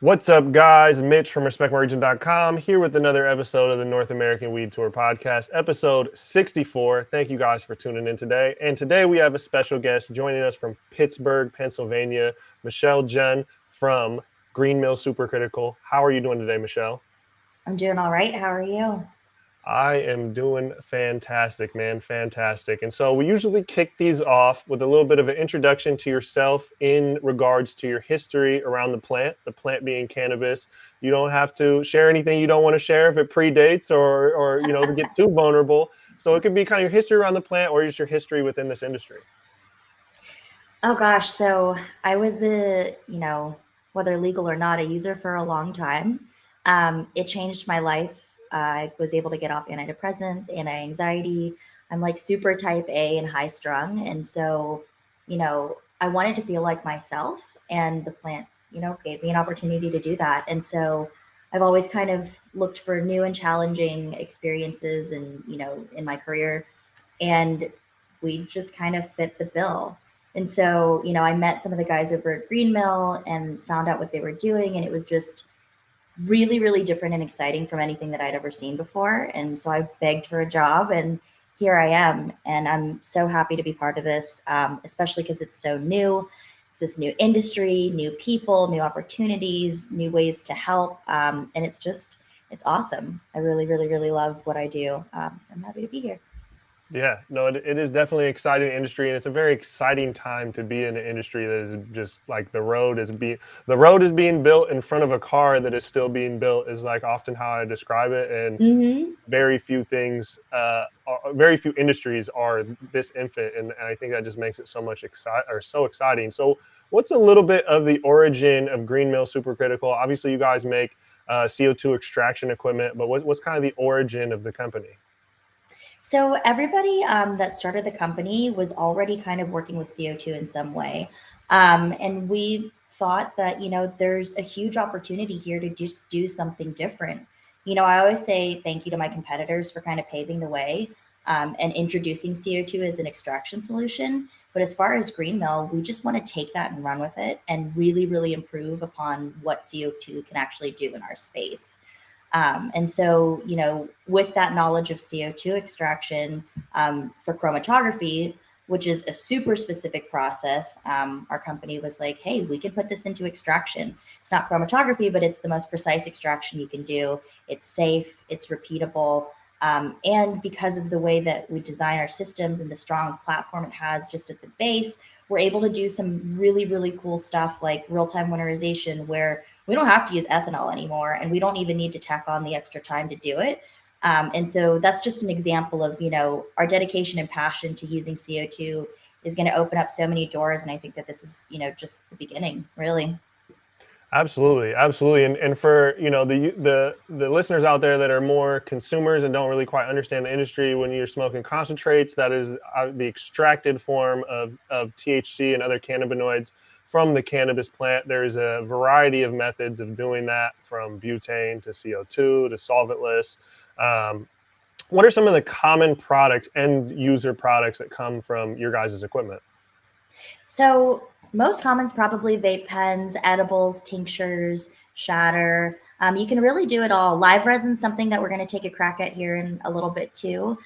What's up, guys? Mitch from RespectMyRegion.com here with another episode of the North American Weed Tour podcast, episode 64. Thank you guys for tuning in today. And today we have a special guest joining us from Pittsburgh, Pennsylvania, Jenn from Mill Supercritical. How are you doing today, Michelle? I'm doing all right. How are you? I am doing fantastic, man. Fantastic. And so we usually kick these off with a little bit of an introduction to yourself in regards to your history around the plant being cannabis. You don't have to share anything you don't want to share if it predates or to get too vulnerable. So it could be kind of your history around the plant or just your history within this industry. Oh gosh, so I was whether legal or not, a user for a long time. It changed my life. I was able to get off antidepressants, anti-anxiety. I'm like super type A and high strung. And so, I wanted to feel like myself, and the plant, gave me an opportunity to do that. And so I've always kind of looked for new and challenging experiences and, in my career. And we just kind of fit the bill. And so, I met some of the guys over at Green Mill and found out what they were doing. And it was just really, really different and exciting from anything that I'd ever seen before. And so I begged for a job, and here I am. And I'm so happy to be part of this, especially because it's so new. It's this new industry, new people, new opportunities, new ways to help. And it's awesome. I really, really, really love what I do. I'm happy to be here. Yeah, no, it is definitely an exciting industry, and it's a very exciting time to be in an industry that is just like the road is being built in front of a car that is still being built is like often how I describe it, and Hmm. very few things, very few industries are this infant, and I think that just makes it so much so exciting. So, what's a little bit of the origin of Green Mill Supercritical? Obviously, you guys make CO2 extraction equipment, but what's kind of the origin of the company? So everybody that started the company was already kind of working with CO2 in some way. And we thought that, there's a huge opportunity here to just do something different. I always say thank you to my competitors for kind of paving the way and introducing CO2 as an extraction solution. But as far as Green Mill, we just want to take that and run with it and really, really improve upon what CO2 can actually do in our space. And so, with that knowledge of CO2 extraction for chromatography, which is a super specific process, our company was like, hey, we can put this into extraction. It's not chromatography, but it's the most precise extraction you can do. It's safe, it's repeatable. And because of the way that we design our systems and the strong platform it has just at the base, we're able to do some really, really cool stuff like real-time winterization, where we don't have to use ethanol anymore, and we don't even need to tack on the extra time to do it. And so that's just an example of, our dedication and passion to using CO2 is going to open up so many doors. And I think that this is, just the beginning, really. Absolutely, absolutely, and for the listeners out there that are more consumers and don't really quite understand the industry, when you're smoking concentrates, that is the extracted form of THC and other cannabinoids from the cannabis plant. There's a variety of methods of doing that, from butane to CO2 to solventless. Um, what are some of the common product end user products that come from your guys' equipment? So most commons probably vape pens, edibles, tinctures, shatter. You can really do it all. Live resin, something that we're going to take a crack at here in a little bit too.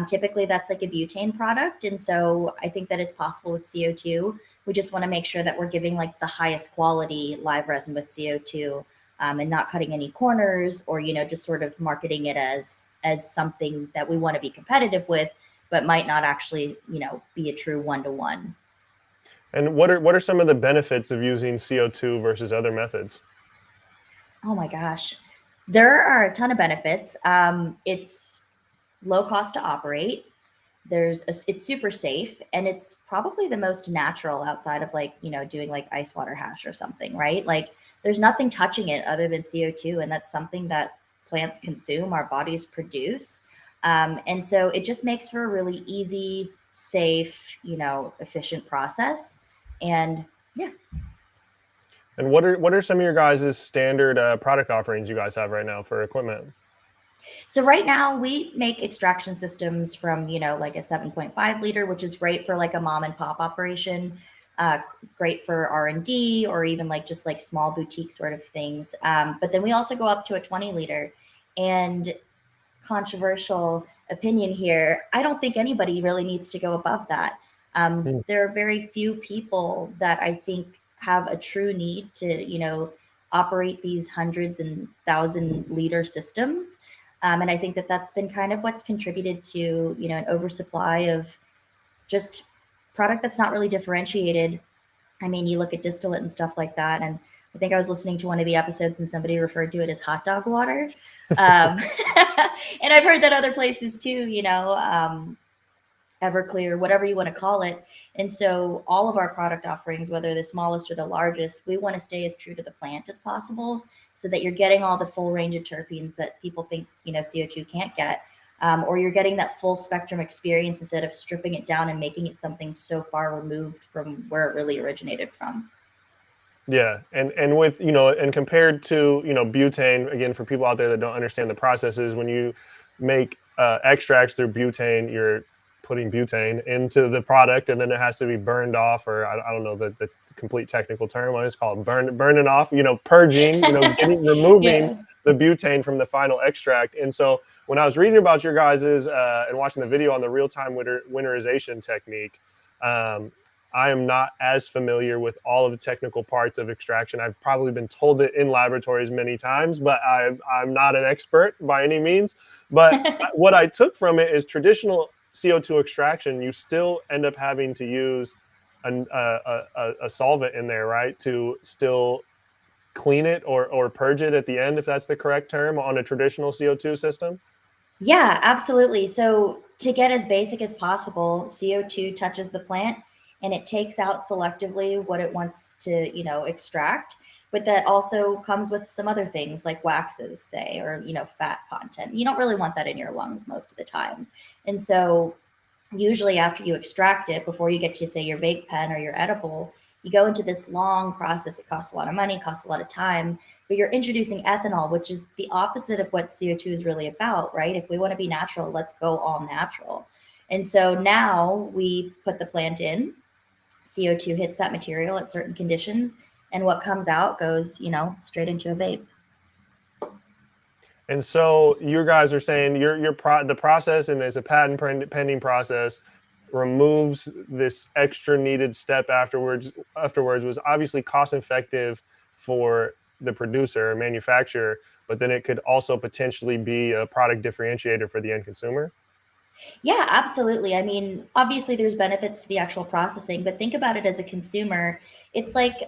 Typically, that's like a butane product, and so I think that it's possible with CO2. We just want to make sure that we're giving like the highest quality live resin with CO2, and not cutting any corners, or just sort of marketing it as something that we want to be competitive with, but might not actually be a true one-to-one. And what are some of the benefits of using CO2 versus other methods? Oh my gosh. There are a ton of benefits. It's low cost to operate. It's super safe, and it's probably the most natural outside of like, doing like ice water hash or something, right? Like there's nothing touching it other than CO2. And that's something that plants consume, our bodies produce. And so it just makes for a really easy, safe, efficient process. And yeah. And what are some of your guys' standard product offerings you guys have right now for equipment? So right now we make extraction systems from, like a 7.5 liter, which is great for like a mom and pop operation. great for R&D or even like just like small boutique sort of things. But then we also go up to a 20 liter. And controversial opinion here, I don't think anybody really needs to go above that. Mm. There are very few people that I think have a true need to, operate these hundreds and thousand liter systems. And I think that that's been kind of what's contributed to, an oversupply of just product that's not really differentiated. I mean, you look at distillate and stuff like that, and I think I was listening to one of the episodes and somebody referred to it as hot dog water. Um, and I've heard that other places too, Everclear, whatever you want to call it. And so all of our product offerings, whether the smallest or the largest, we want to stay as true to the plant as possible so that you're getting all the full range of terpenes that people think, CO2 can't get. Or you're getting that full spectrum experience instead of stripping it down and making it something so far removed from where it really originated from. Yeah, and with and compared to butane, again, for people out there that don't understand the processes, when you make extracts through butane, you're putting butane into the product, and then it has to be burned off, or I don't know the complete technical term. I just call it burning off. Purging. Removing Yeah. the butane from the final extract. And so when I was reading about your guys's and watching the video on the real time winterization technique. I am not as familiar with all of the technical parts of extraction. I've probably been told it in laboratories many times, but I'm not an expert by any means. But what I took from it is traditional CO2 extraction, you still end up having to use a solvent in there, right? To still clean it or purge it at the end, if that's the correct term, on a traditional CO2 system. Yeah, absolutely. So to get as basic as possible, CO2 touches the plant and it takes out selectively what it wants to, extract. But that also comes with some other things like waxes, say, or, fat content. You don't really want that in your lungs most of the time. And so usually after you extract it, before you get to say your vape pen or your edible, you go into this long process. It costs a lot of money, costs a lot of time, but you're introducing ethanol, which is the opposite of what CO2 is really about, right? If we want to be natural, let's go all natural. And so now we put the plant in, CO2 hits that material at certain conditions, and what comes out goes, straight into a vape. And so you guys are saying the process, and it's a patent pending process, removes this extra needed step afterwards. Was obviously cost effective for the producer or manufacturer, but then it could also potentially be a product differentiator for the end consumer. Yeah, absolutely. I mean, obviously there's benefits to the actual processing, but think about it as a consumer. It's like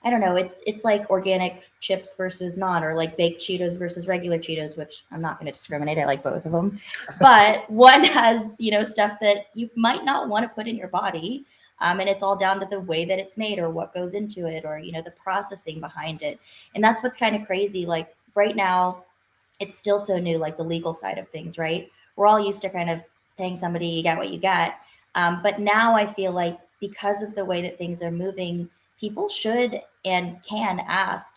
I don't know, it's like organic chips versus not, or like baked Cheetos versus regular Cheetos, which I'm not going to discriminate. I like both of them. But one has, stuff that you might not want to put in your body. And it's all down to the way that it's made or what goes into it or, the processing behind it. And that's what's kind of crazy. Like right now, it's still so new, like the legal side of things, right? We're all used to kind of paying somebody, you get what you get. But now I feel like because of the way that things are moving, people should and can ask,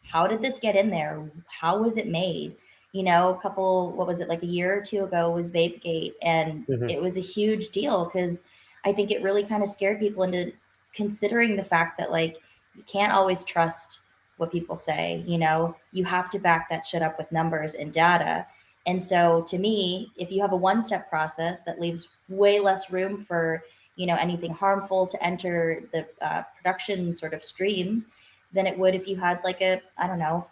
how did this get in there? How was it made? What was it, like a year or two ago was Vapegate, and Mhm. it was a huge deal because I think it really kind of scared people into considering the fact that like you can't always trust what people say, you have to back that shit up with numbers and data. And so to me, if you have a one-step process that leaves way less room for, anything harmful to enter the production sort of stream than it would if you had like I don't know,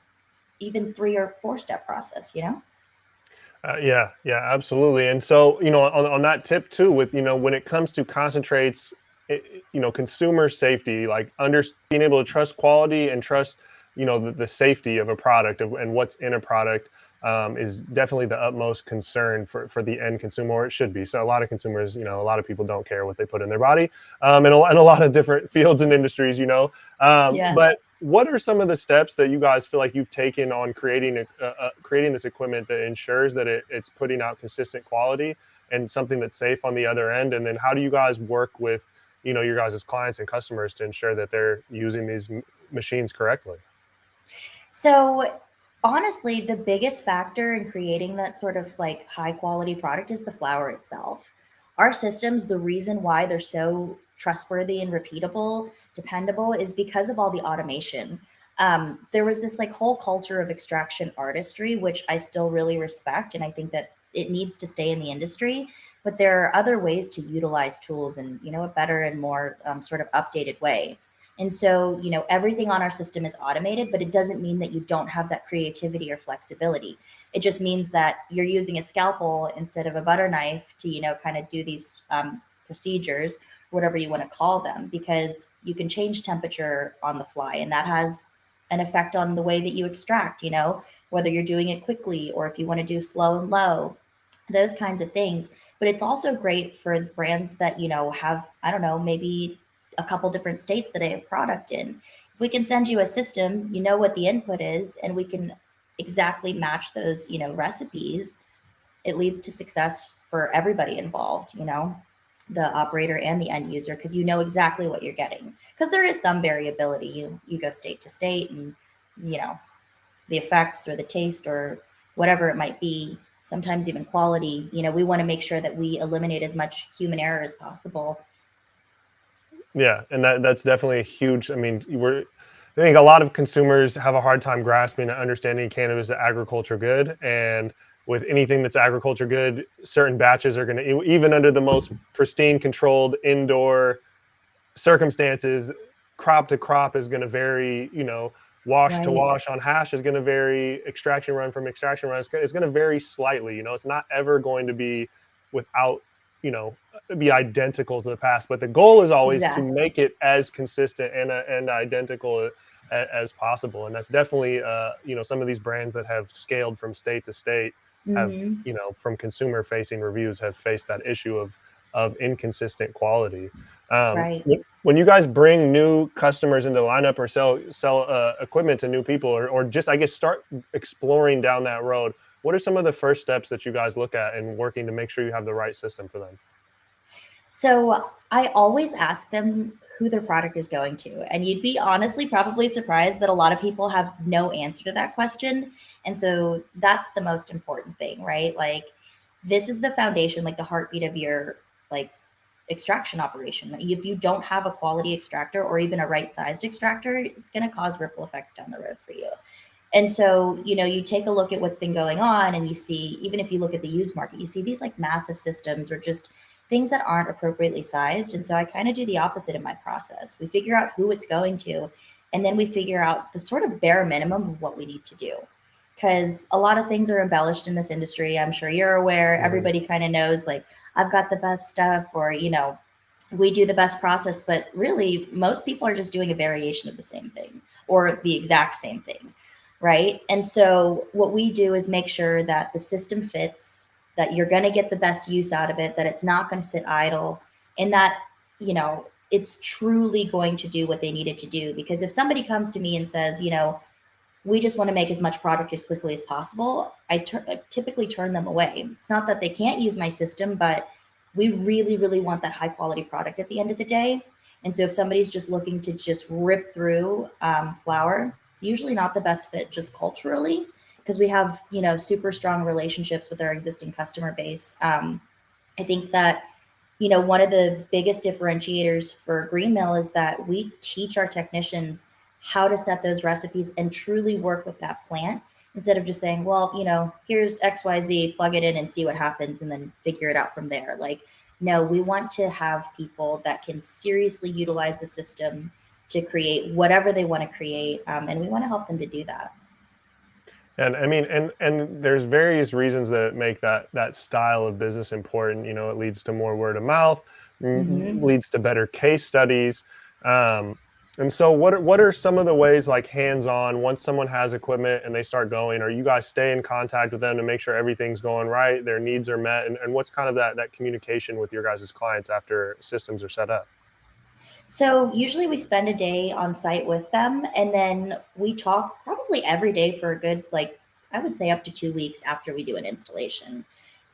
even 3 or 4 step process, Yeah, absolutely. And so, on that tip too, with, when it comes to concentrates, consumer safety, like being able to trust quality and trust, the safety of a product and what's in a product is definitely the utmost concern for the end consumer, or it should be. So a lot of consumers, a lot of people don't care what they put in their body, and a lot of different fields and industries, Yeah. but what are some of the steps that you guys feel like you've taken on creating this equipment that ensures that it's putting out consistent quality and something that's safe on the other end? And then how do you guys work with your guys' clients and customers to ensure that they're using these machines correctly? So honestly, the biggest factor in creating that sort of like high quality product is the flower itself. Our systems, the reason why they're so trustworthy and repeatable, dependable, is because of all the automation. There was this like whole culture of extraction artistry, which I still really respect, and I think that it needs to stay in the industry. But there are other ways to utilize tools in, you know, a better and more sort of updated way. And so, you know, everything on our system is automated, but it doesn't mean that you don't have that creativity or flexibility. It just means that you're using a scalpel instead of a butter knife to, you know, kind of do these procedures, whatever you want to call them, because you can change temperature on the fly, and that has an effect on the way that you extract, you know, whether you're doing it quickly or if you want to do slow and low, those kinds of things. But it's also great for brands that, you know, have, I don't know, maybe a couple different states that they have product in. If we can send you a system, you know what the input is, and we can exactly match those, you know, recipes, it leads to success for everybody involved, you know, the operator and the end user, because you know exactly what you're getting. Because there is some variability. You go state to state, and you know, the effects or the taste or whatever it might be, sometimes even quality, you know, we want to make sure that we eliminate as much human error as possible. Yeah, and that's definitely a huge. I mean, I think a lot of consumers have a hard time grasping and understanding cannabis as agriculture good, and with anything that's agriculture good, certain batches are going to, even under the most pristine, controlled indoor circumstances, crop to crop is going to vary. You know, wash to Right. wash on hash is going to vary. Extraction run from extraction run is going to vary slightly. You know, it's not ever going to be without, you know, be identical to the past. But the goal is always to Exactly. make it as consistent and identical as possible. And that's definitely, you know, some of these brands that have scaled from state to state have, Hmm. you know, from consumer facing reviews have faced that issue of inconsistent quality. Right. When you guys bring new customers into the lineup or sell equipment to new people, or just I guess start exploring down that road, what are some of the first steps that you guys look at in working to make sure you have the right system for them? So I always ask them who their product is going to. And you'd be honestly probably surprised that a lot of people have no answer to that question. And so that's the most important thing, right? Like, this is the foundation, like the heartbeat of your like extraction operation. If you don't have a quality extractor or even a right sized extractor, it's going to cause ripple effects down the road for you. And so, you know, you take a look at what's been going on and you see, even if you look at the used market, you see these like massive systems or just things that aren't appropriately sized. And so I kind of do the opposite in my process. We figure out who it's going to, and then we figure out the sort of bare minimum of what we need to do. Because a lot of things are embellished in this industry. I'm sure you're aware. Mhm. Everybody kind of knows, like, I've got the best stuff, or, you know, we do the best process. But really, most people are just doing a variation of the same thing or the exact same thing, right? And so what we do is make sure that the system fits, that you're going to get the best use out of it, that it's not going to sit idle, and that, you know, it's truly going to do what they need it to do. Because if somebody comes to me and says, you know, we just want to make as much product as quickly as possible, I typically turn them away. It's not that they can't use my system, but we really, really want that high quality product at the end of the day. And so if somebody's just looking to just rip through flour, it's usually not the best fit just culturally, because we have, you know, super strong relationships with our existing customer base. I think that, you know, one of the biggest differentiators for Green Mill is that we teach our technicians how to set those recipes and truly work with that plant, instead of just saying, well, you know, here's XYZ, plug it in and see what happens and then figure it out from there. Like, no, we want to have people that can seriously utilize the system to create whatever they want to create. And we want to help them to do that. And I mean, and there's various reasons that make that style of business important. You know, it leads to more word of mouth, Hmm. leads to better case studies. Um, and so, what are some of the ways, like hands-on, once someone has equipment and they start going, or you guys stay in contact with them to make sure everything's going right, their needs are met, and what's kind of that communication with your guys' clients after systems are set up? So usually we spend a day on site with them, and then we talk probably every day for a good, like, I would say up to 2 weeks after we do an installation.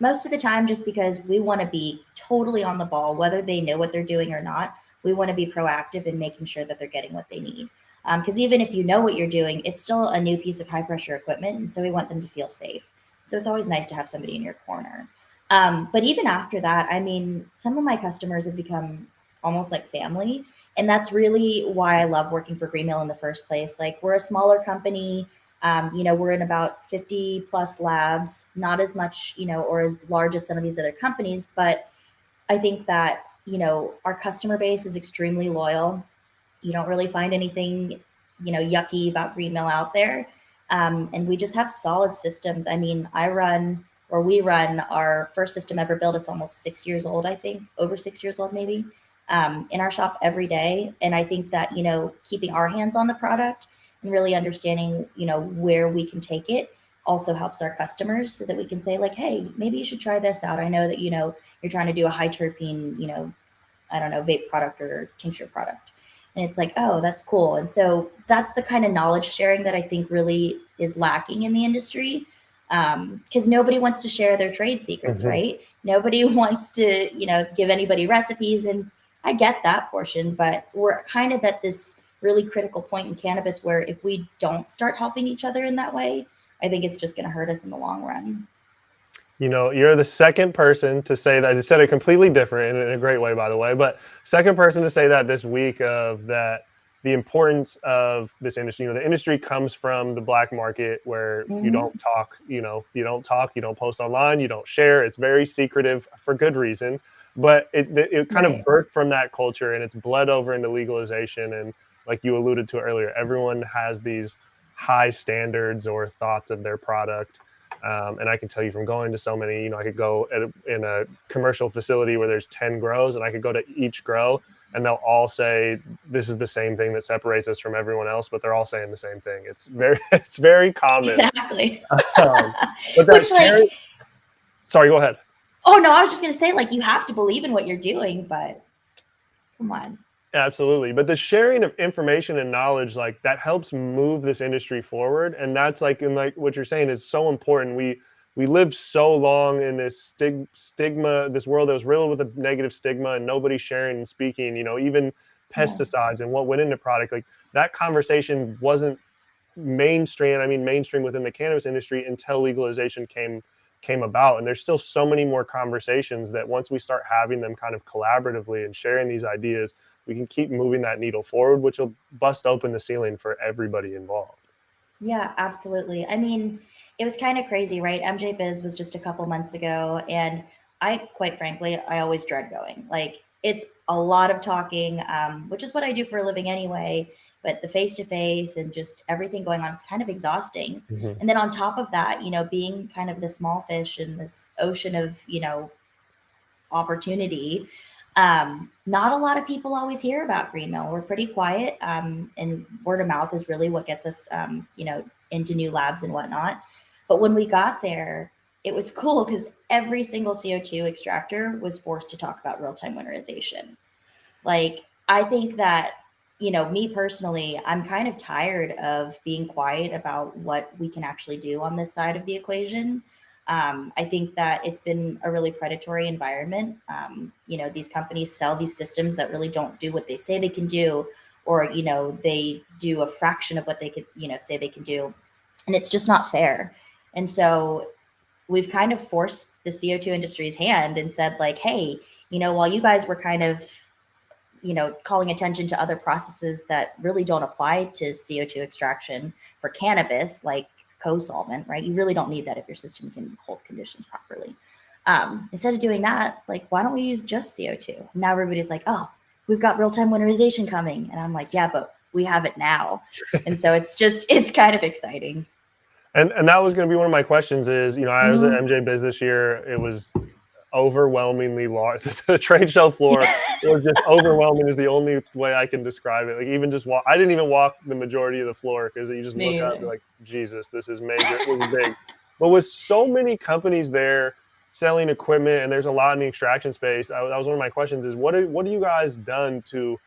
Most of the time, just because we want to be totally on the ball, whether they know what they're doing or not, we want to be proactive in making sure that they're getting what they need. Because even if you know what you're doing, it's still a new piece of high pressure equipment. And so we want them to feel safe. So it's always nice to have somebody in your corner. But even after that, I mean, some of my customers have become almost like family. And that's really why I love working for Green Mill in the first place. Like, we're a smaller company. We're in about 50 plus labs, not as much, or as large as some of these other companies, but I think that, our customer base is extremely loyal. You don't really find anything, yucky about Green Mill out there. And we just have solid systems. I mean, we run our first system ever built. It's almost 6 years old, I think, over 6 years old, maybe, in our shop every day. And I think that, keeping our hands on the product and really understanding, where we can take it also helps our customers, so that we can say, like, hey, maybe you should try this out. I know that, you're trying to do a high terpene, I don't know, vape product or tincture product. And it's like, oh, that's cool. And so that's the kind of knowledge sharing that I think really is lacking in the industry. Because nobody wants to share their trade secrets, right? Nobody wants to, give anybody recipes. And I get that portion, but we're kind of at this really critical point in cannabis where if we don't start helping each other in that way, I think it's just going to hurt us in the long run. You're the second person to say that. I just said it completely different in a great way, by the way, but second person to say that this week, of that the importance of this industry. The industry comes from the black market, where you don't talk, you don't post online, you don't share. It's very secretive for good reason, but it kind of birthed from that culture, and it's bled over into legalization. And like you alluded to earlier, everyone has these high standards or thoughts of their product. And I can tell you from going to so many, I could go in a commercial facility where there's 10 grows, and I could go to each grow, and they'll all say, this is the same thing that separates us from everyone else, but they're all saying the same thing. It's very common. Exactly. But that sorry, go ahead. Oh no, I was just going to say, like, you have to believe in what you're doing, but come on. Absolutely. But the sharing of information and knowledge, like, that helps move this industry forward. And that's like what you're saying is so important. We lived so long in this stigma, this world that was riddled with a negative stigma, and nobody sharing and speaking, even pesticides and what went into product. Like, that conversation wasn't mainstream. I mean, mainstream within the cannabis industry until legalization came about. And there's still so many more conversations that once we start having them kind of collaboratively and sharing these ideas, we can keep moving that needle forward, which will bust open the ceiling for everybody involved. Yeah, absolutely. I mean, it was kind of crazy, right? MJ Biz was just a couple months ago, and quite frankly, I always dread going. Like, it's a lot of talking, which is what I do for a living anyway. But the face to face and just everything going on, it's kind of exhausting. And then on top of that, being kind of the small fish in this ocean of, opportunity. Not a lot of people always hear about Green Mill. We're pretty quiet, and word of mouth is really what gets us, into new labs and whatnot. But when we got there, it was cool because every single CO2 extractor was forced to talk about real-time winterization. Like, I think that, me personally, I'm kind of tired of being quiet about what we can actually do on this side of the equation. I think that it's been a really predatory environment. These companies sell these systems that really don't do what they say they can do, or, they do a fraction of what they could, say they can do. And it's just not fair. And so we've kind of forced the CO2 industry's hand and said, like, hey, while you guys were kind of, calling attention to other processes that really don't apply to CO2 extraction for cannabis, like co-solvent, right? You really don't need that if your system can hold conditions properly. Instead of doing that, like, why don't we use just CO2? Now everybody's like, oh, we've got real-time winterization coming. And I'm like, yeah, but we have it now. And so it's kind of exciting. And that was going to be one of my questions is, I was at MJ Biz this year. It was overwhelmingly large. The trade show floor was just overwhelming is the only way I can describe it. Like, even just I didn't even walk the majority of the floor, because you just look up and you're like, Jesus, this is major. It was big. But with so many companies there selling equipment, and there's a lot in the extraction space, that was one of my questions is, what have you guys done to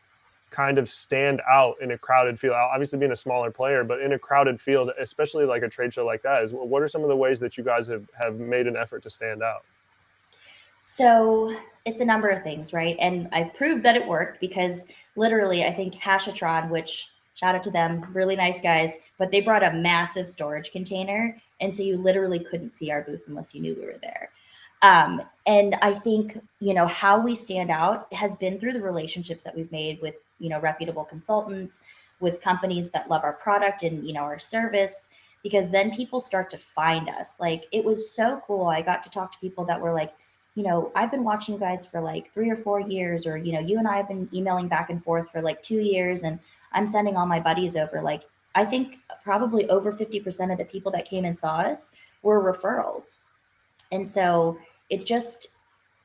kind of stand out in a crowded field? Obviously being a smaller player, but in a crowded field, especially like a trade show like that, is what are some of the ways that you guys have made an effort to stand out? So it's a number of things, right? And I proved that it worked because literally, I think Hashatron, which, shout out to them, really nice guys, but they brought a massive storage container. And so you literally couldn't see our booth unless you knew we were there. And I think, how we stand out has been through the relationships that we've made with, reputable consultants, with companies that love our product and, our service, because then people start to find us. Like, it was so cool. I got to talk to people that were like, I've been watching you guys for like 3 or 4 years, or, you and I have been emailing back and forth for like 2 years, and I'm sending all my buddies over. Like, I think probably over 50% of the people that came and saw us were referrals. And so it just,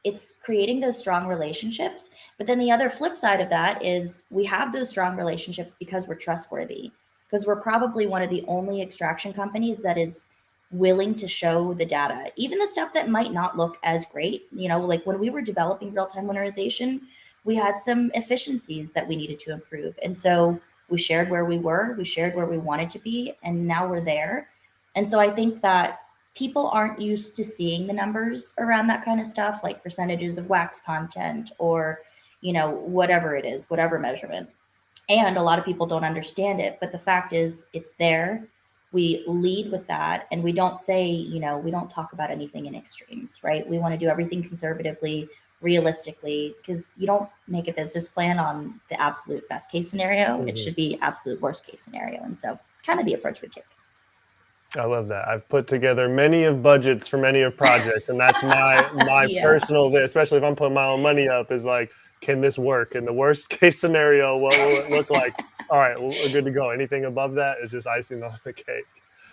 it's creating those strong relationships. But then the other flip side of that is we have those strong relationships because we're trustworthy, because we're probably one of the only extraction companies that is willing to show the data, even the stuff that might not look as great. Like when we were developing real-time winterization, we had some efficiencies that we needed to improve. And so we shared where we were, we shared where we wanted to be, and now we're there. And so I think that people aren't used to seeing the numbers around that kind of stuff, like percentages of wax content or, whatever it is, whatever measurement. And a lot of people don't understand it. But the fact is, it's there. We lead with that. And we don't say, we don't talk about anything in extremes, right? We want to do everything conservatively, realistically, because you don't make a business plan on the absolute best case scenario. It should be absolute worst case scenario. And so it's kind of the approach we take. I love that. I've put together many of budgets for many of projects, and that's my Yeah. personal, especially if I'm putting my own money up, is like, can this work? In the worst case scenario, what will it look like? All right, we're good to go. Anything above that is just icing on the cake.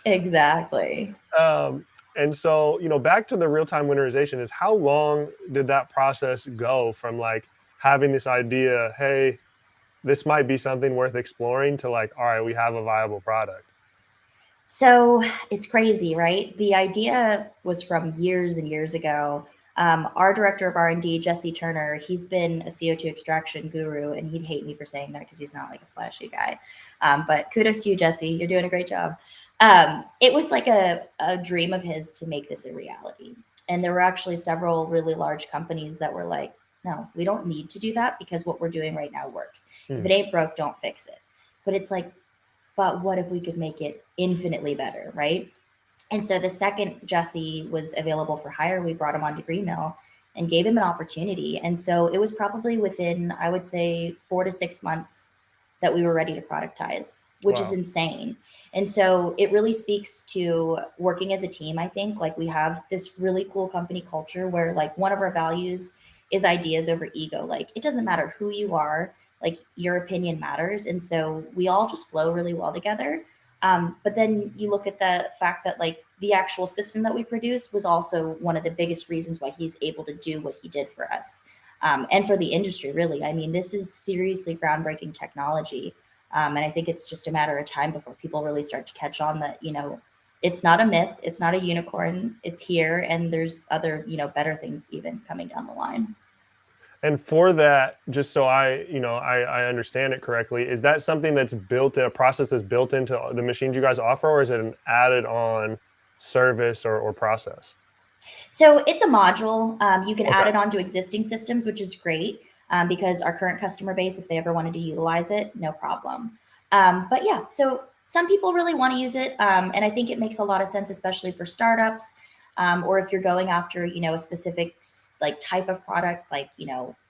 Exactly. And so, back to the real-time winterization, is how long did that process go from like having this idea, hey, this might be something worth exploring, to like, all right, we have a viable product? So it's crazy, right? The idea was from years and years ago. Our director of R&D, Jesse Turner, he's been a CO2 extraction guru, and he'd hate me for saying that because he's not like a flashy guy. But kudos to you, Jesse. You're doing a great job. It was like a dream of his to make this a reality. And there were actually several really large companies that were like, no, we don't need to do that because what we're doing right now works. If it ain't broke, don't fix it. But it's like, but what if we could make it infinitely better, right? And so the second Jesse was available for hire, we brought him on to Green Mill and gave him an opportunity. And so it was probably within, I would say, 4 to 6 months that we were ready to productize, which is insane. And so it really speaks to working as a team. I think like we have this really cool company culture where like one of our values is ideas over ego. Like it doesn't matter who you are, like your opinion matters. And so we all just flow really well together. But then you look at the fact that like the actual system that we produce was also one of the biggest reasons why he's able to do what he did for us. And for the industry, really. I mean, this is seriously groundbreaking technology. And I think it's just a matter of time before people really start to catch on that, it's not a myth, it's not a unicorn, it's here. And there's other, better things even coming down the line. And for that, just so I understand it correctly, is that something that's built in, a process that's built into the machines you guys offer, or is it an added on service or process? So it's a module. You can add Okay. it onto existing systems, which is great because our current customer base, if they ever wanted to utilize it, no problem. But yeah, so some people really want to use it. And I think it makes a lot of sense, especially for startups. Or if you're going after, a specific like type of product, like,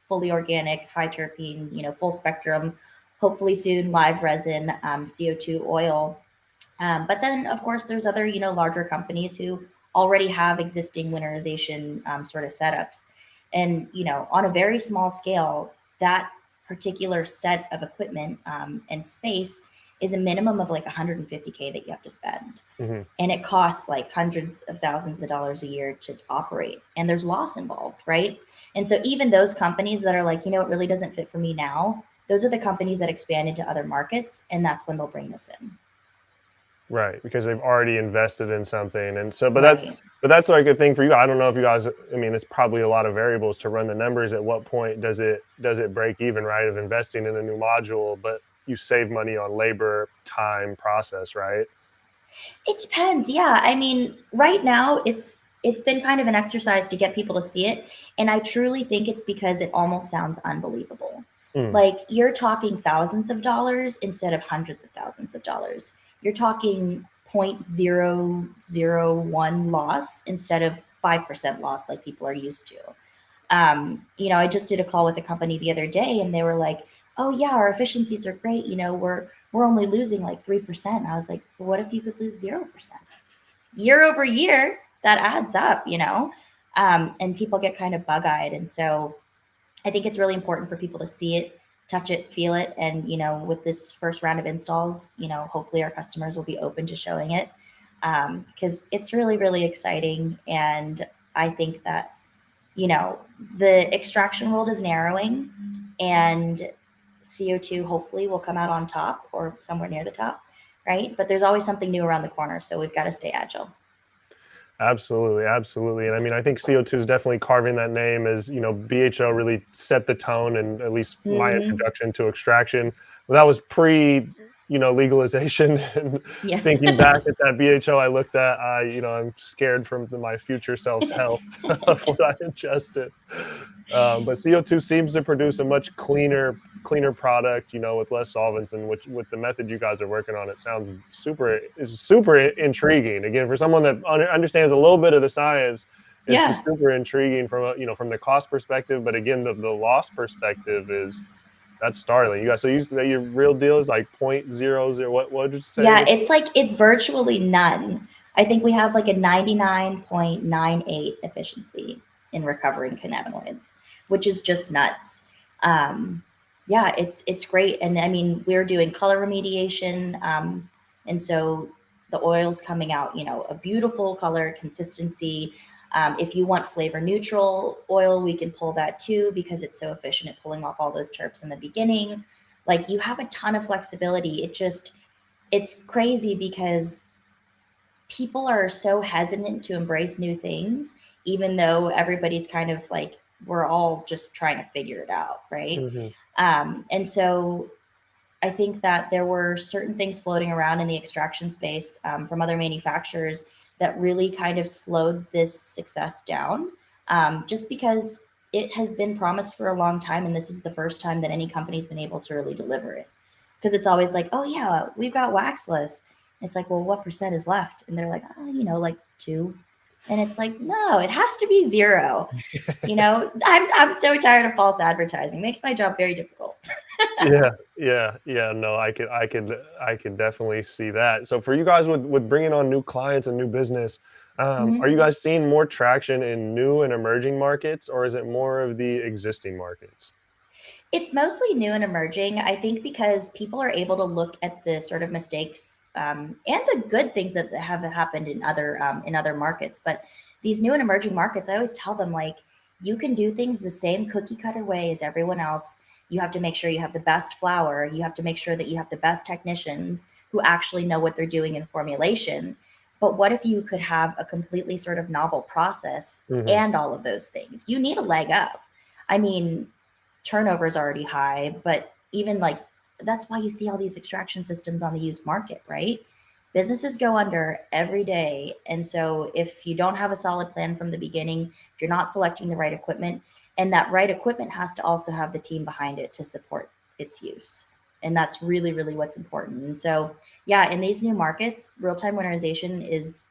fully organic, high terpene, full spectrum, hopefully soon live resin, CO2 oil. But then, of course, there's other, larger companies who already have existing winterization sort of setups. And, on a very small scale, that particular set of equipment and space is a minimum of like 150K that you have to spend. Mm-hmm. And it costs like hundreds of thousands of dollars a year to operate. And there's loss involved, right? And so even those companies that are like, it really doesn't fit for me now, those are the companies that expand into other markets. And that's when they'll bring this in. Right, because they've already invested in something. And so, Right. but that's like a thing for you. I don't know if you guys, I mean, it's probably a lot of variables to run the numbers. At what point does it break even, right? Of investing in a new module, but you save money on labor, time, process, right? It depends. Yeah. I mean, right now it's been kind of an exercise to get people to see it. And I truly think it's because it almost sounds unbelievable. Mm. Like you're talking thousands of dollars instead of hundreds of thousands of dollars. You're talking 0.001 loss instead of 5% loss like people are used to. I just did a call with a company the other day and they were like, oh yeah, our efficiencies are great. We're only losing like 3%. And I was like, well, what if you could lose 0%? Year over year, that adds up, and people get kind of bug-eyed. And so I think it's really important for people to see it, touch it, feel it. And, with this first round of installs, hopefully our customers will be open to showing it, because it's really, really exciting. And I think that, the extraction world is narrowing and CO2 hopefully will come out on top or somewhere near the top, right? But there's always something new around the corner. So we've got to stay agile. Absolutely, absolutely. And I mean, I think CO2 is definitely carving that name as, BHO really set the tone, and at least my Mm-hmm. introduction to extraction. Well, that was pre, legalization. And Yeah. thinking back at that BHO I looked at, I'm scared for my future self's health of what I ingested. But CO2 seems to produce a much cleaner product, with less solvents, and which with the method you guys are working on, it sounds super intriguing. Again, for someone that understands a little bit of the science, it's Yeah. just super intriguing from the cost perspective. But again, the loss perspective that's startling. You guys, so you say your real deal is like 0.00. What did you say? Yeah. It's virtually none. I think we have like a 99.98 efficiency in recovering cannabinoids, which is just nuts. Um, yeah, it's great. And I mean, we're doing color remediation. And so the oil's coming out, a beautiful color consistency. If you want flavor neutral oil, we can pull that too because it's so efficient at pulling off all those terps in the beginning. Like you have a ton of flexibility. It's crazy because people are so hesitant to embrace new things, even though everybody's kind of like, we're all just trying to figure it out, right? Mhm. And so I think that there were certain things floating around in the extraction space, from other manufacturers that really kind of slowed this success down, just because it has been promised for a long time. And this is the first time that any company's been able to really deliver it. Because it's always like, oh, yeah, we've got waxless. It's like, well, what percent is left? And they're like, oh, like 2. And it's like, no, it has to be 0. I'm so tired of false advertising. It makes my job very difficult. Yeah. No, I could definitely see that. So for you guys with bringing on new clients and new business, are you Mhm. guys seeing more traction in new and emerging markets, or is it more of the existing markets? It's mostly new and emerging, I think, because people are able to look at the sort of mistakes, and the good things that have happened in other markets. But these new and emerging markets, I always tell them like, you can do things the same cookie cutter way as everyone else. You have to make sure you have the best flower. You have to make sure that you have the best technicians who actually know what they're doing in formulation. But what if you could have a completely sort of novel process Hmm. and all of those things? You need a leg up. I mean, turnover is already high, but even like that's why you see all these extraction systems on the used market, right? Businesses go under every day. And so if you don't have a solid plan from the beginning, if you're not selecting the right equipment, and that right equipment has to also have the team behind it to support its use. And that's really, really what's important. And so, yeah, in these new markets, real time winterization is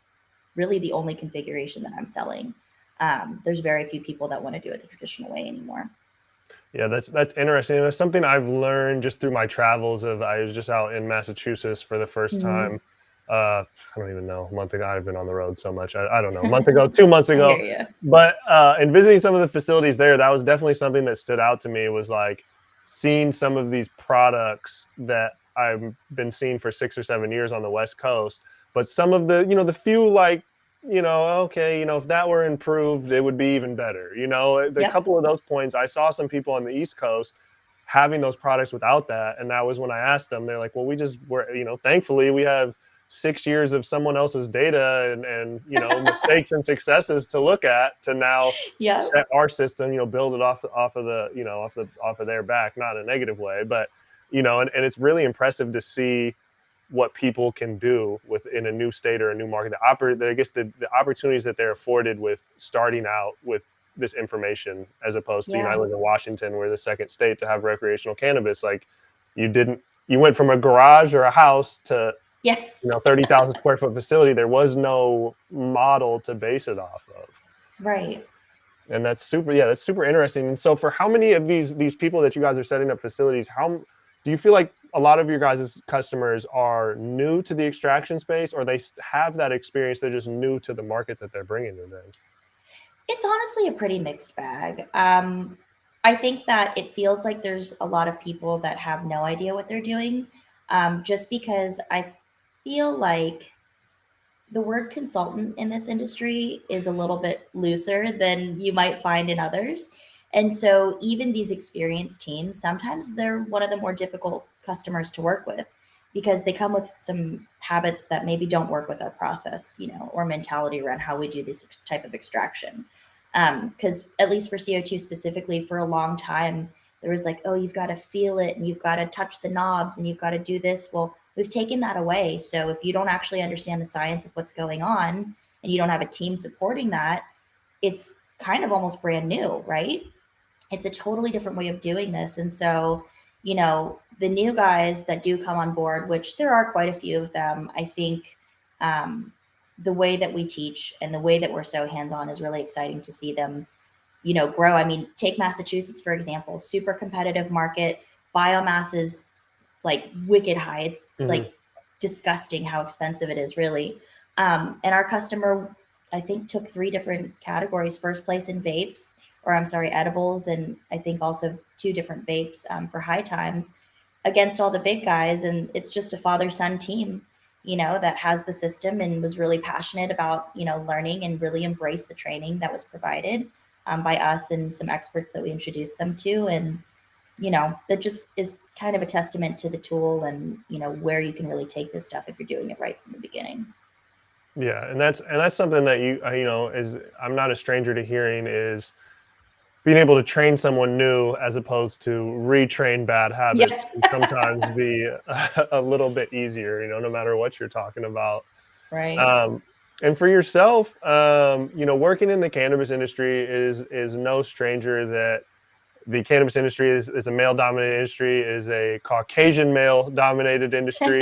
really the only configuration that I'm selling. There's very few people that want to do it the traditional way anymore. Yeah, that's interesting. That's something I've learned just through my travels. I was just out in Massachusetts for the first Mhm. time. I don't even know, a month ago. I've been on the road so much. I don't know, a month ago, 2 months I hear ago. you. But in visiting some of the facilities there, that was definitely something that stood out to me, was like seeing some of these products that I've been seeing for 6 or 7 years on the West Coast. But some of the few, like, okay, if that were improved, it would be even better. The Yep. couple of those points, I saw some people on the East Coast having those products without that. And that was when I asked them, they're like, well, we just were, thankfully we have 6 years of someone else's data and mistakes and successes to look at to now Yep. set our system, build it off of the, off of their back, not in a negative way, but, and it's really impressive to see what people can do within a new state or a new market. I guess the opportunities that they're afforded with starting out with this information, as opposed to, I Yeah. live in Washington, we're the second state to have recreational cannabis. Like, you went from a garage or a house to, Yeah. 30,000 square foot facility. There was no model to base it off of. Right. And that's super, yeah, that's super interesting. And so for how many of these people that you guys are setting up facilities, how do you feel like a lot of your guys' customers are new to the extraction space, or they have that experience, they're just new to the market that they're bringing them in? It's honestly a pretty mixed bag. I think that it feels like there's a lot of people that have no idea what they're doing, just because I feel like the word consultant in this industry is a little bit looser than you might find in others. And so, even these experienced teams, sometimes they're one of the more difficult customers to work with because they come with some habits that maybe don't work with our process, or mentality around how we do this type of extraction. Because, at least for CO2 specifically, for a long time, there was like, oh, you've got to feel it and you've got to touch the knobs and you've got to do this. Well, we've taken that away. So if you don't actually understand the science of what's going on and you don't have a team supporting that, it's kind of almost brand new, right? It's a totally different way of doing this. And so, the new guys that do come on board, which there are quite a few of them, I think the way that we teach and the way that we're so hands on is really exciting to see them grow. I mean, take Massachusetts, for example, super competitive market. Biomass is like wicked high. It's Hmm. like disgusting how expensive it is, really. And our customer, I think, took three different categories: first place in vapes, or I'm sorry, edibles, and I think also two different vapes for high times against all the big guys. And it's just a father son team, that has the system and was really passionate about, learning and really embrace the training that was provided by us and some experts that we introduced them to. And that just is kind of a testament to the tool and, where you can really take this stuff if you're doing it right from the beginning. Yeah, and that's something that is, I'm not a stranger to hearing, is being able to train someone new as opposed to retrain bad habits Yeah. can sometimes be a little bit easier, no matter what you're talking about. Right. Um, and for yourself, working in the cannabis industry is no stranger that the cannabis industry is a male dominated industry, is a Caucasian male dominated industry,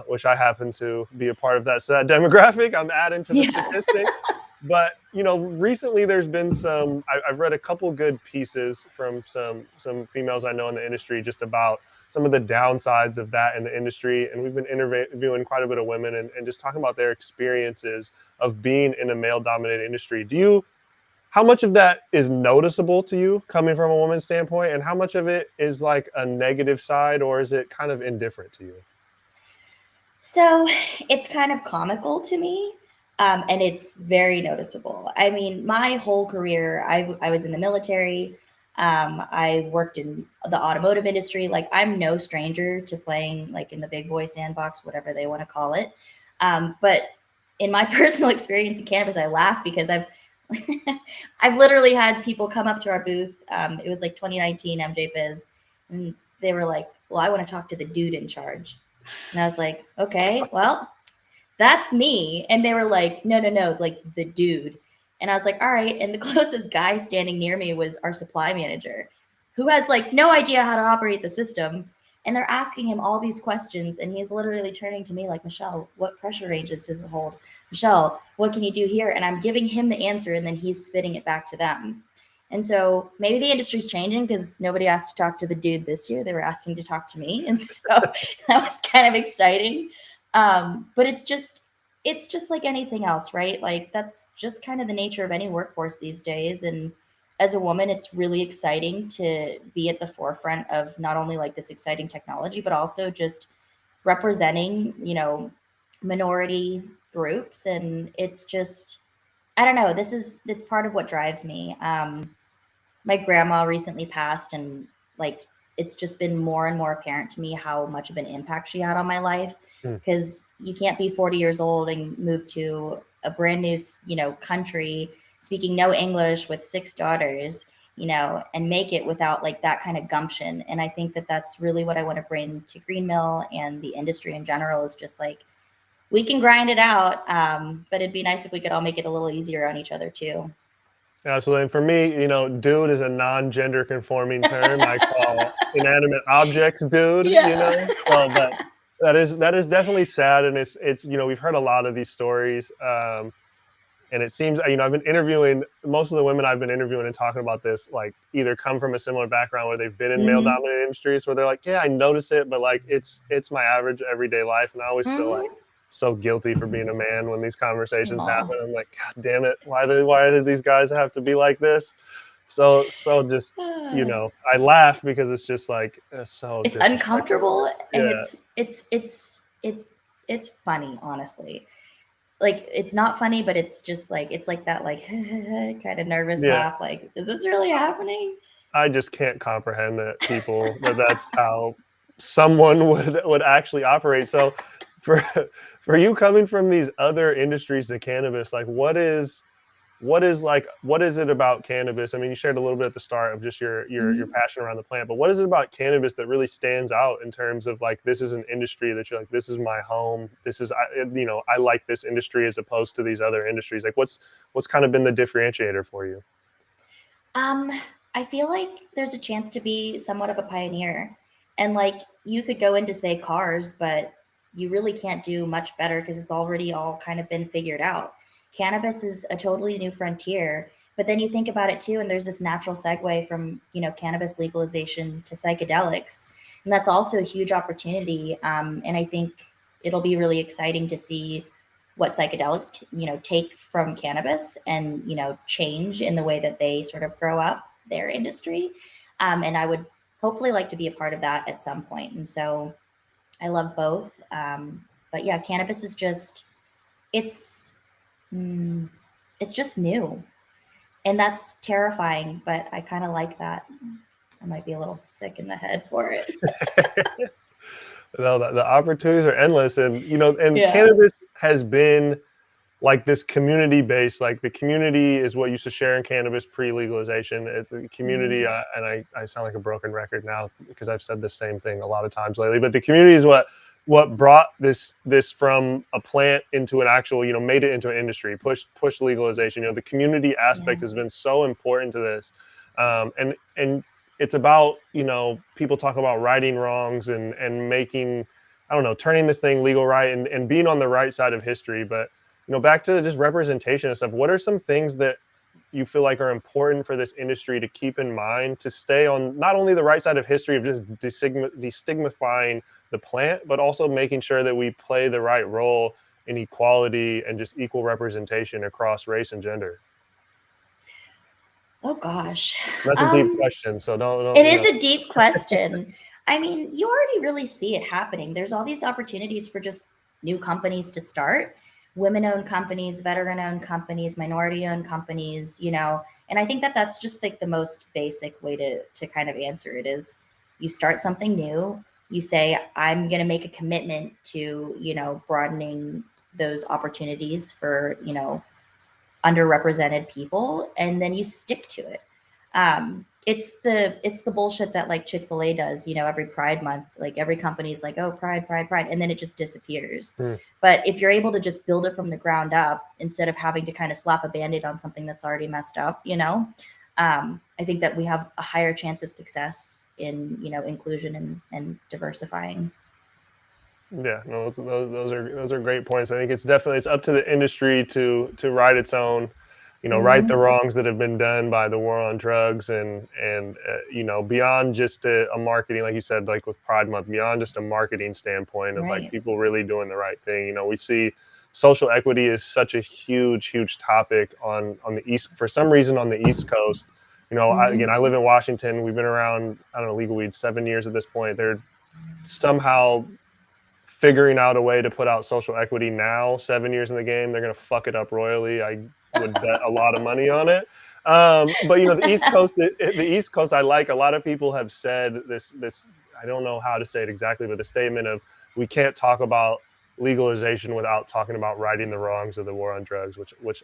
which I happen to be a part of that demographic. I'm adding to the Yeah. statistic. But recently there's been I've read a couple good pieces from some females I know in the industry just about some of the downsides of that in the industry. And we've been interviewing quite a bit of women and just talking about their experiences of being in a male dominated industry. How much of that is noticeable to you coming from a woman's standpoint, and how much of it is like a negative side, or is it kind of indifferent to you? So it's kind of comical to me. And it's very noticeable. I mean, my whole career, I was in the military. I worked in the automotive industry. Like, I'm no stranger to playing like in the big boy sandbox, whatever they want to call it. But in my personal experience in cannabis, I laugh because I've literally had people come up to our booth. It was like 2019 MJ Biz, and they were like, "Well, I want to talk to the dude in charge." And I was like, "Okay, well, that's me." And they were like, "No, no, no, like the dude." And I was like, "All right." And the closest guy standing near me was our supply manager, who has like no idea how to operate the system. And they're asking him all these questions. And he's literally turning to me like, "Michelle, what pressure ranges does it hold? Michelle, what can you do here?" And I'm giving him the answer. And then he's spitting it back to them. And so maybe the industry's changing because nobody asked to talk to the dude this year. They were asking to talk to me. And so that was kind of exciting. But it's just like anything else, right? Like, that's just kind of the nature of any workforce these days. And as a woman, it's really exciting to be at the forefront of not only like this exciting technology, but also just representing, minority groups. And it's just, I don't know, it's part of what drives me. My grandma recently passed, and like, it's just been more and more apparent to me how much of an impact she had on my life, Hmm. because you can't be 40 years old and move to a brand new country, speaking no English, with six daughters, and make it without like that kind of gumption. And I think that that's really what I want to bring to Green Mill and the industry in general, is just like, we can grind it out, but it'd be nice if we could all make it a little easier on each other too. Absolutely. And for me, dude is a non-gender conforming term. I call inanimate objects dude, Yeah. So, but that is definitely sad, and it's we've heard a lot of these stories. And it seems, I've been interviewing, most of the women I've been interviewing and talking about this, like either come from a similar background where they've been in male Mm-hmm. dominated industries where they're like, yeah, I notice it, but like it's my average everyday life. And I always feel like Mm-hmm. so guilty for being a man when these conversations Oh, happen. I'm like, God damn it. Why did these guys have to be like this? So just, I laugh because it's just like, so it's disrespectful. uncomfortable, and Yeah. it's funny, honestly. Like, it's not funny, but it's just like, it's like that, like, kind of nervous Yeah. laugh. Like, is this really happening? I just can't comprehend that's how someone would actually operate. So for for you coming from these other industries to cannabis, like what is it about cannabis? I mean, you shared a little bit at the start of just your Mhm. passion around the plant, but what is it about cannabis that really stands out in terms of like this is an industry that you're like, this is my home. I like this industry as opposed to these other industries. Like what's kind of been the differentiator for you? Um, I feel like there's a chance to be somewhat of a pioneer. And like, you could go into, say, cars, but you really can't do much better because it's already all kind of been figured out. Cannabis is a totally new frontier. But then you think about it too, and there's this natural segue from, cannabis legalization to psychedelics. And that's also a huge opportunity. And I think it'll be really exciting to see what psychedelics take from cannabis and change in the way that they sort of grow up their industry. And I would hopefully like to be a part of that at some point. And so I love both. But yeah, cannabis is just, it's mm, it's just new, and that's terrifying, but I kind of like that. I might be a little sick in the head for it. No, the opportunities are endless, and Yeah. cannabis has been like this community based, like the community is what used to share in cannabis pre-legalization. The community, Mhm. and I sound like a broken record now because I've said the same thing a lot of times lately, but the community is what brought this from a plant into an actual, made it into an industry, push legalization. The community Yeah. aspect has been so important to this. And it's about, people talk about righting wrongs and making, I don't know, turning this thing legal, right, and being on the right side of history. But back to just representation and stuff, what are some things that you feel like are important for this industry to keep in mind to stay on not only the right side of history of just destigmifying the plant, but also making sure that we play the right role in equality and just equal representation across race and gender? Oh gosh. That's a deep Um, question, so don't It is a deep question. I mean, you already really see it happening. There's all these opportunities for just new companies to start, women owned companies, veteran owned companies, minority owned companies, and I think that that's just like the most basic way to kind of answer it is you start something new, you say, I'm going to make a commitment to, broadening those opportunities for, underrepresented people, and then you stick to it. It's the bullshit that like Chick-fil-A does, every Pride month. Like, every company's like, oh, Pride, Pride, Pride, and then it just disappears. Hmm. But if you're able to just build it from the ground up instead of having to kind of slap a band-aid on something that's already messed up, I think that we have a higher chance of success in inclusion and diversifying. Yeah, no, those are great points. I think it's up to the industry to right its own, right the Hmm. wrongs that have been done by the war on drugs and beyond just a marketing, like you said, like with Pride Month, beyond just a marketing standpoint of like Right. people really doing the right thing. We see social equity is such a huge topic on the east for some reason on the East Coast. Again, Hmm. I live in Washington. We've been around, I don't know, legal weed 7 years at this point. They're somehow figuring out a way to put out social equity now, 7 years in the game. They're going to fuck it up royally. I would bet a lot of money on it. But the East Coast, the East Coast, I like. A lot of people have said this. I don't know how to say it exactly, but the statement of we can't talk about legalization without talking about righting the wrongs of the war on drugs, which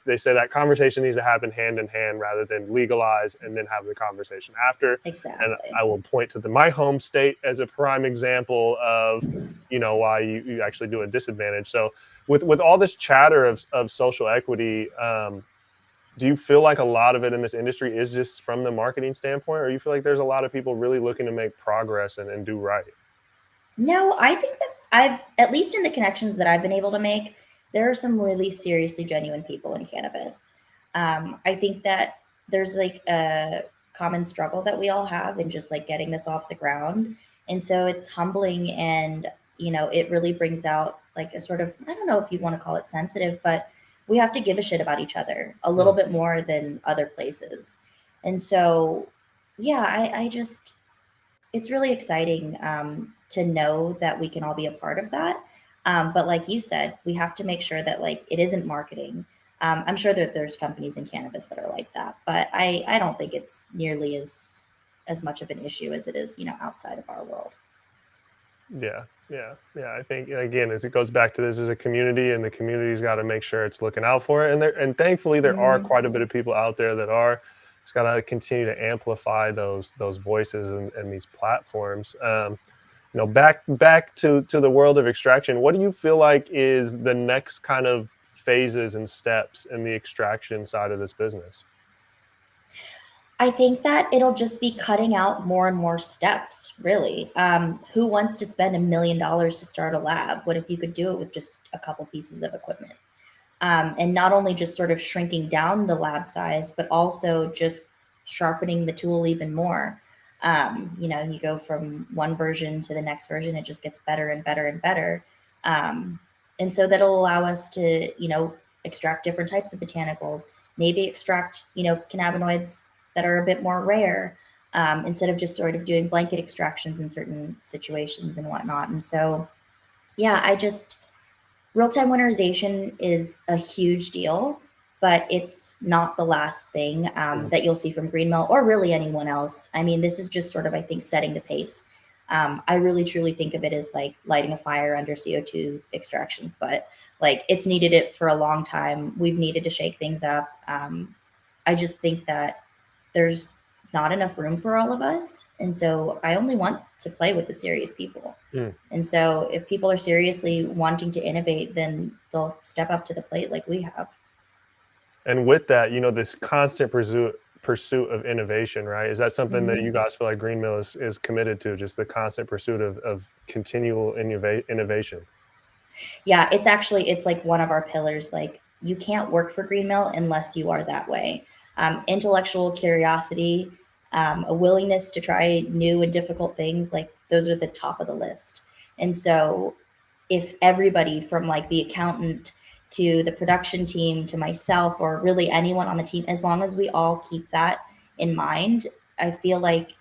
they say that conversation needs to happen hand in hand rather than legalize and then have the conversation after. And Exactly. I will point to my home state as a prime example of why you actually do a disadvantage. So with all this chatter of social equity, do you feel like a lot of it in this industry is just from the marketing standpoint, or you feel like there's a lot of people really looking to make progress and do right? No, I think that I've, at least in the connections that I've been able to make, there are some really seriously genuine people in cannabis. I think that there's like a common struggle that we all have in just like getting this off the ground. And so it's humbling, and, it really brings out like a sort of, I don't know if you'd want to call it sensitive, but we have to give a shit about each other a little bit more than other places. And so, yeah, I just, it's really exciting to know that we can all be a part of that. But like you said, we have to make sure that like it isn't marketing. I'm sure that there's companies in cannabis that are like that, but I don't think it's nearly as much of an issue as it is, outside of our world. Yeah. I think again, as it goes back to, this is a community, and the community's got to make sure it's looking out for it. And thankfully, there are Mhm. quite a bit of people out there that are. It's got to continue to amplify those voices and these platforms. Back to the world of extraction. What do you feel like is the next kind of phases and steps in the extraction side of this business? I think that it'll just be cutting out more and more steps, really. Who wants to spend $1 million to start a lab? What if you could do it with just a couple pieces of equipment? And not only just sort of shrinking down the lab size, but also just sharpening the tool even more. You go from one version to the next version, it just gets better and better and better. Um, and so that'll allow us to, extract different types of botanicals, maybe extract, cannabinoids that are a bit more rare, instead of just sort of doing blanket extractions in certain situations and whatnot. And so, yeah, real-time winterization is a huge deal, but it's not the last thing Mhm. that you'll see from Greenmill or really anyone else. I mean, this is just sort of, I think, setting the pace. I really truly think of it as like lighting a fire under CO2 extractions, but like it's needed it for a long time. We've needed to shake things up. I just think that there's not enough room for all of us. And so I only want to play with the serious people. Mm. And so if people are seriously wanting to innovate, then they'll step up to the plate like we have. And with that, this constant pursuit of innovation, right? Is that something that Mhm. you guys feel like Green Mill is committed to? Just the constant pursuit of continual innovation. Yeah, it's like one of our pillars. Like you can't work for Green Mill unless you are that way. Intellectual curiosity, a willingness to try new and difficult things, like those are the top of the list. And so if everybody from like the accountant to the production team to myself or really anyone on the team, as long as we all keep that in mind, I feel like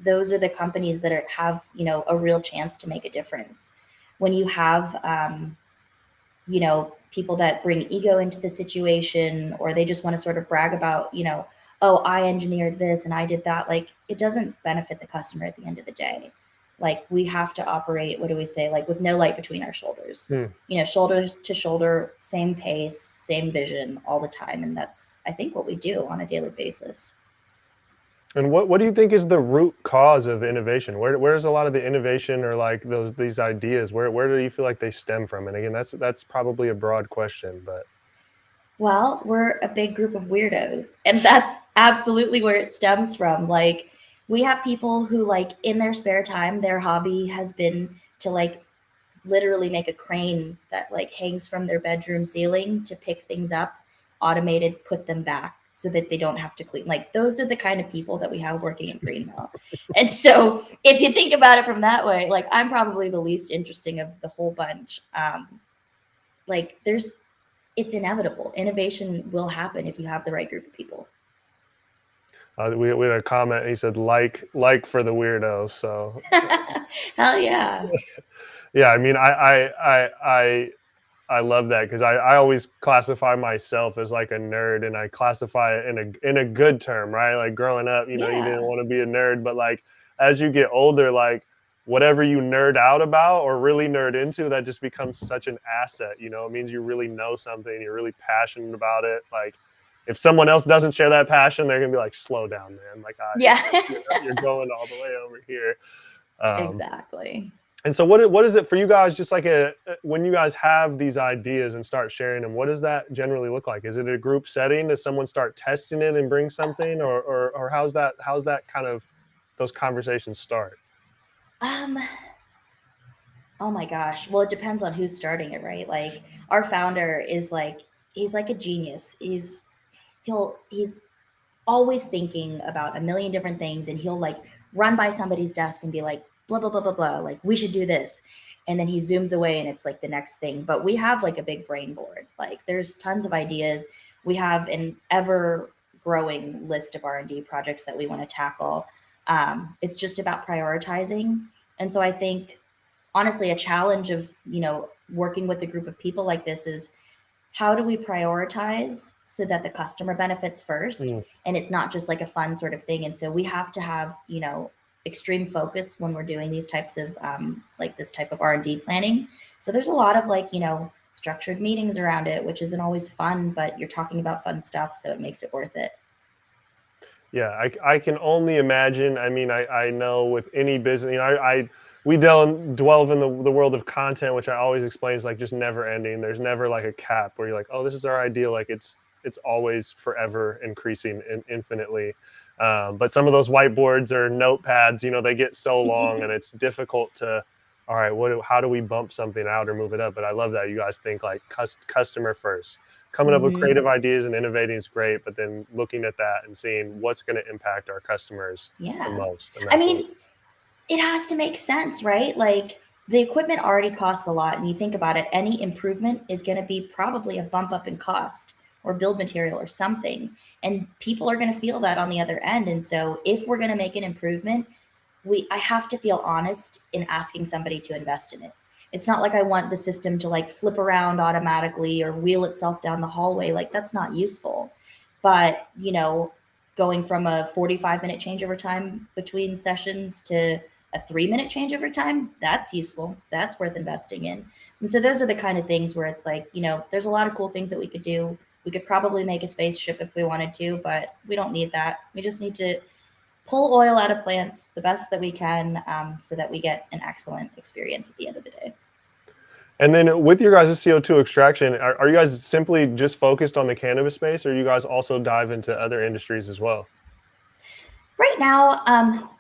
those are the companies that have, a real chance to make a difference. When you have, people that bring ego into the situation, or they just want to sort of brag about, oh, I engineered this and I did that. Like it doesn't benefit the customer at the end of the day. Like we have to operate, what do we say? Like with no light between our shoulders, Hmm. shoulder to shoulder, same pace, same vision all the time. And that's, I think, what we do on a daily basis. And what do you think is the root cause of innovation? Where's a lot of the innovation, or like these ideas? Where do you feel like they stem from? And again, that's probably a broad question, but Well, we're a big group of weirdos, and that's absolutely where it stems from. Like, we have people who, like, in their spare time, their hobby has been to, like, literally make a crane that, like, hangs from their bedroom ceiling to pick things up, automated, put them back so that they don't have to clean. Like, those are the kind of people that we have working at Green Mill. And so, if you think about it from that way, like, I'm probably the least interesting of the whole bunch. Like, it's inevitable. Innovation will happen if you have the right group of people. we had a comment. He said, like for the weirdos. So Hell yeah. yeah, I mean, I love that, because I always classify myself as like a nerd, and I classify it in a good term, right? Like growing up, you didn't Yeah. want to be a nerd, but like as you get older, like whatever you nerd out about or really nerd into, that just becomes such an asset. It means you really know something, you're really passionate about it. Like if someone else doesn't share that passion, they're gonna be like, slow down, man. Like Yeah. you're going all the way over here. Um, Exactly. and so what is it for you guys, just like when you guys have these ideas and start sharing them, what does that generally look like? Is it a group setting? Does someone start testing it and bring something, or how's that kind of those conversations start? Um, Oh my gosh. Well, it depends on who's starting it, right? Like our founder is like, he's like a genius. He's always thinking about a million different things, and he'll like run by somebody's desk and be like, blah blah blah blah blah, like we should do this, and then he zooms away and it's like the next thing. But we have like a big brain board, like there's tons of ideas. We have an ever growing list of R&D projects that we want to tackle. It's just about prioritizing. And so I think honestly a challenge of working with a group of people like this is, how do we prioritize so that the customer benefits first, Mm. and it's not just like a fun sort of thing. And so we have to have extreme focus when we're doing these types of like this type of R&D planning. So there's a lot of like structured meetings around it, which isn't always fun, but you're talking about fun stuff, so it makes it worth it. Yeah, I can only imagine. I mean, I know with any business, we dwell in the world of content, which I always explain is like just never ending. There's never like a cap where you're like, oh, this is our ideal. Like it's always forever increasing infinitely. But some of those whiteboards or notepads, they get so long and it's difficult to, all right, how do we bump something out or move it up? But I love that you guys think like customer first. Coming up with Hmm. creative ideas and innovating is great, but then looking at that and seeing what's going to impact our customers the Yeah. most, and I that's what. mean, it has to make sense, right? Like the equipment already costs a lot. And you think about it, any improvement is going to be probably a bump up in cost or build material or something. And people are going to feel that on the other end. And so if we're going to make an improvement, I have to feel honest in asking somebody to invest in it. It's not like I want the system to like flip around automatically or wheel itself down the hallway. Like that's not useful. But, going from a 45-minute changeover time between sessions to a 3-minute changeover time, that's useful. That's worth investing in. And so those are the kind of things where it's like, there's a lot of cool things that we could do. We could probably make a spaceship if we wanted to, but we don't need that. We just need to pull oil out of plants the best that we can, so that we get an excellent experience at the end of the day. And then with your guys' CO2 extraction, are you guys simply just focused on the cannabis space, or you guys also dive into other industries as well? Right now,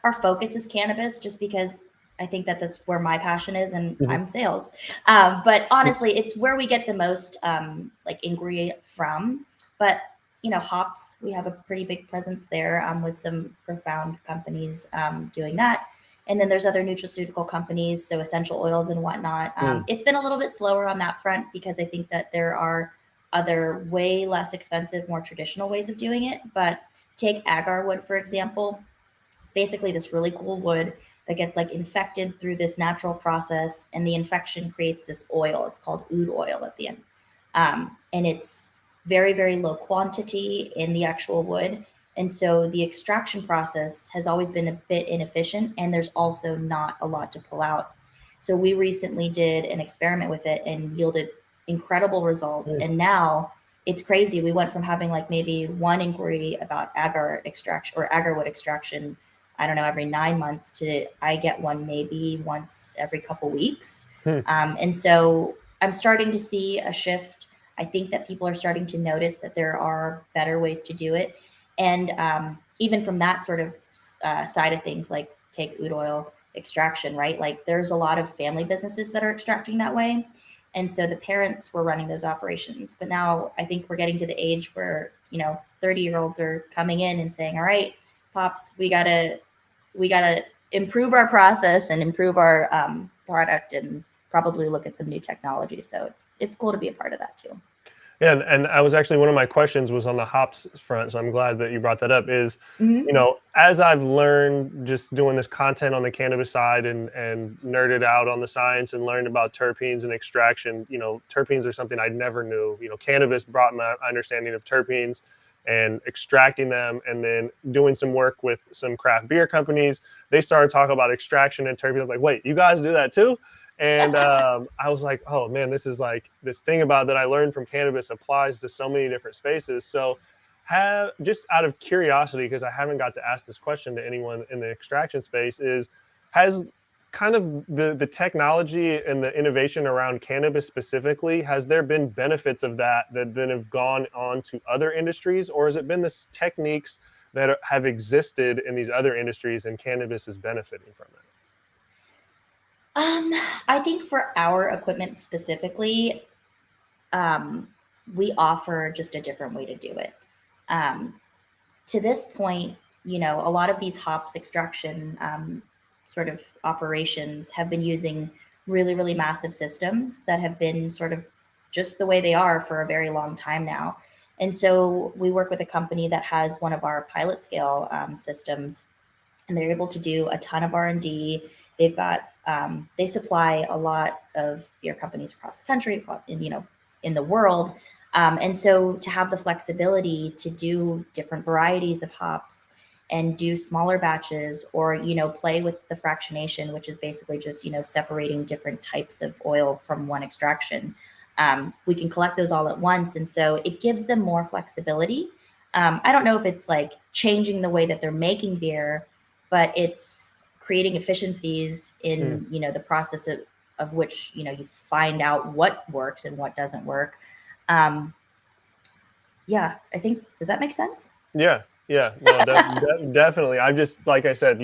our focus is cannabis, just because I think that that's where my passion is, and Mhm. I'm sales. But honestly, it's where we get the most like inquiry from. But hops, we have a pretty big presence there, with some profound companies doing that. And then there's other nutraceutical companies, so essential oils and whatnot. Mm. It's been a little bit slower on that front because I think that there are other way less expensive, more traditional ways of doing it. But take agar wood, for example. It's basically this really cool wood that gets like infected through this natural process, and the infection creates this oil. It's called oud oil at the end. And it's very, very low quantity in the actual wood. And so the extraction process has always been a bit inefficient, and there's also not a lot to pull out. So we recently did an experiment with it and yielded incredible results. Mm. And now it's crazy. We went from having like maybe one inquiry about agar extraction or agarwood extraction, I don't know, every 9 months, to I get one maybe once every couple weeks. Hmm. And so I'm starting to see a shift. I think that people are starting to notice that there are better ways to do it. And even from that sort of side of things, like take oud oil extraction, right? Like there's a lot of family businesses that are extracting that way. And so the parents were running those operations. But now I think we're getting to the age where, 30-year-olds are coming in and saying, all right, pops, we gotta improve our process and improve our product, and probably look at some new technology. So it's cool to be a part of that too. Yeah, and I was actually, one of my questions was on the hops front, so I'm glad that you brought that up. Is, Hmm. as I've learned just doing this content on the cannabis side and nerded out on the science and learned about terpenes and extraction, terpenes are something I never knew. Cannabis brought my understanding of terpenes and extracting them, and then doing some work with some craft beer companies. They started talking about extraction and terpenes. I'm like, wait, you guys do that too? And I was like, oh man, this is like this thing about that I learned from cannabis applies to so many different spaces. So, have just out of curiosity, because I haven't got to ask this question to anyone in the extraction space, is has kind of the technology and the innovation around cannabis specifically, has there been benefits of that then have gone on to other industries, or has it been this techniques that have existed in these other industries and cannabis is benefiting from it? I think for our equipment specifically, we offer just a different way to do it. Um, to this point, a lot of these hops extraction sort of operations have been using really, really massive systems that have been sort of just the way they are for a very long time now. And so we work with a company that has one of our pilot scale systems, and they're able to do a ton of R&D. They've got they supply a lot of beer companies across the country, in the world, and so to have the flexibility to do different varieties of hops and do smaller batches, or play with the fractionation, which is basically just separating different types of oil from one extraction. We can collect those all at once, and so it gives them more flexibility. I don't know if it's like changing the way that they're making beer, but it's creating efficiencies in the process of which you find out what works and what doesn't work. Yeah, I think, does that make sense? Yeah, no, definitely. I've just, like I said,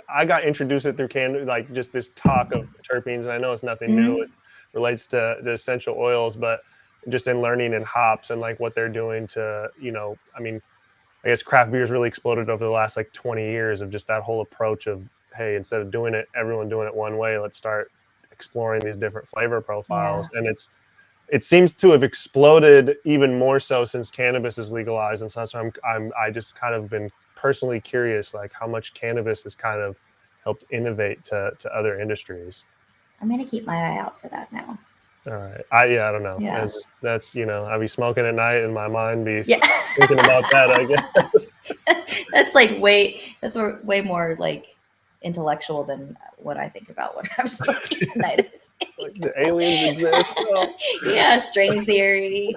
I got introduced it through like just this talk of terpenes, and I know it's nothing new. Mm-hmm. It relates to the essential oils, but just in learning in hops and like what they're doing to, I mean, I guess craft beer has really exploded over the last like 20 years of just that whole approach of, hey, instead of doing it, everyone doing it one way, let's start exploring these different flavor profiles. Yeah. And it seems to have exploded even more so since cannabis is legalized. And so that's why I just kind of been personally curious, like how much cannabis has kind of helped innovate to other industries. I'm gonna keep my eye out for that now. All right. I don't know. Yeah. That's, I'll be smoking at night and my mind be Yeah. thinking about that, I guess. That's way more like intellectual than what I think about when I'm smoking at night. Like the aliens exist. Oh. Yeah, string theory,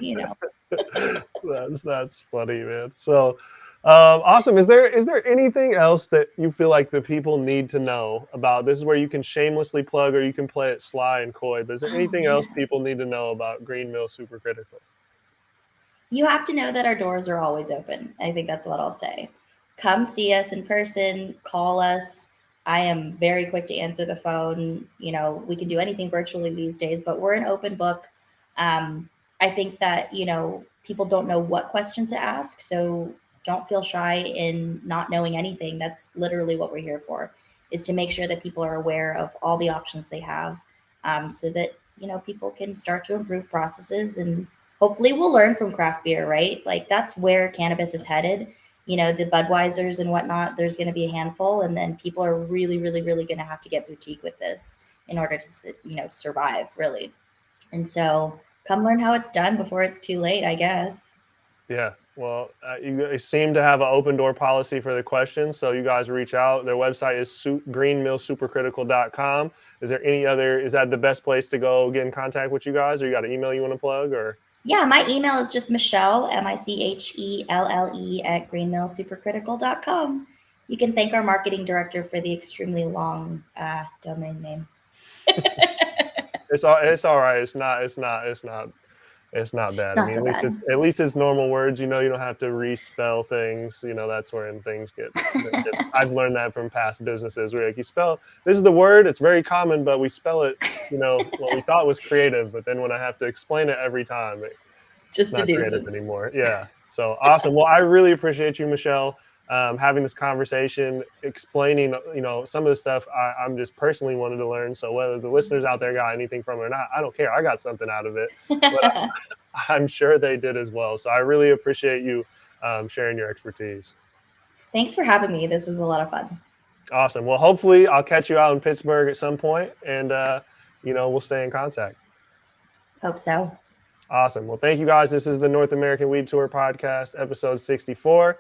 That's funny, man. So awesome. Is there anything else that you feel like the people need to know about? This is where you can shamelessly plug, or you can play it sly and coy, but is there Oh anything else man. people need to know about Green Mill Supercritical? You have to know that our doors are always open. I think that's what I'll say. Come see us in person, call us. I am very quick to answer the phone. We can do anything virtually these days, but we're an open book. I think that, people don't know what questions to ask. So don't feel shy in not knowing anything. That's literally what we're here for, is to make sure that people are aware of all the options they have, so that, people can start to improve processes, and hopefully we'll learn from craft beer, right? Like that's where cannabis is headed. The Budweisers and whatnot, there's going to be a handful, and then people are really, really, really going to have to get boutique with this in order to, survive, really. And so come learn how it's done before it's too late, I guess. Yeah. Well, you seem to have an open door policy for the questions. So you guys reach out. Their website is greenmillsupercritical.com. Is that the best place to go get in contact with you guys, or you got an email you want to plug, or? Yeah, my email is just Michelle, Michelle at greenmillsupercritical.com. You can thank our marketing director for the extremely long domain name. It's all right. It's not bad. It's I not mean, so bad. at least it's normal words. You don't have to respell things. That's when things get. I've learned that from past businesses where like you spell, this is the word. It's very common, but we spell it. What we thought was creative, but then when I have to explain it every time, it's Just a not creative nuisance. anymore. Yeah. So awesome. Well, I really appreciate you, Michelle, having this conversation, explaining, some of the stuff I'm just personally wanted to learn. So whether the listeners out there got anything from it or not, I don't care. I got something out of it, but I'm sure they did as well. So I really appreciate you sharing your expertise. Thanks for having me. This was a lot of fun. Awesome. Well, hopefully I'll catch you out in Pittsburgh at some point, and we'll stay in contact. Hope so. Awesome. Well, thank you guys. This is the North American Weed Tour podcast, episode 64.